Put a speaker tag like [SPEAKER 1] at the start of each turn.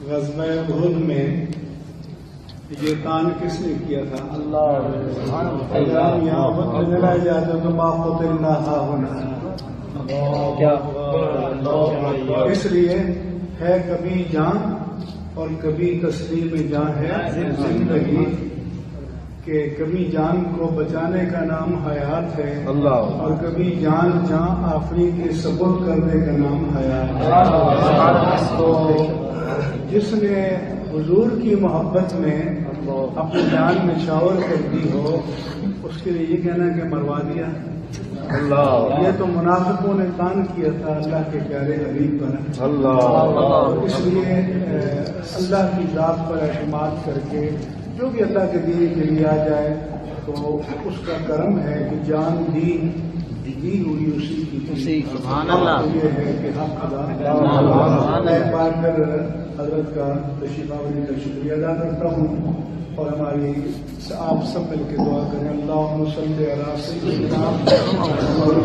[SPEAKER 1] غزوہ احد میں یہ کان کس نے کیا تھا؟ اللہ یہاں وقت جلائے جاتے تو ما قتلنا ہاہنا، اس لیے ہے کبھی جان اور کبھی تسلیم جان ہے زندگی، کہ کبھی جان کو بچانے کا نام حیات ہے اور کبھی جان آفری کے سپورٹ کرنے کا نام حیات۔ تو جس نے حضور کی محبت میں اپنی جان نچھاور کر دی ہو، اس کے لیے یہ کہنا کہ مروا دیا، یہ تو منافقوں نے کان کیا تھا اللہ کے پیارے حبیب پر۔ اس لیے اللہ کی ذات پر اعتماد کر کے جو بھی اللہ کے دین کے لیے آ جائے تو اس کا کرم ہے کہ جان دی ہوئی اسی کی سبحان اللہ، یہ ہے کہ حق ادا۔ ایک بار پھر حضرت کا تشریف آوری کا شکریہ ادا کرتا ہوں، اور ہماری آپ سب مل کے دعا کریں، اللہم صلی علی سیدنا محمد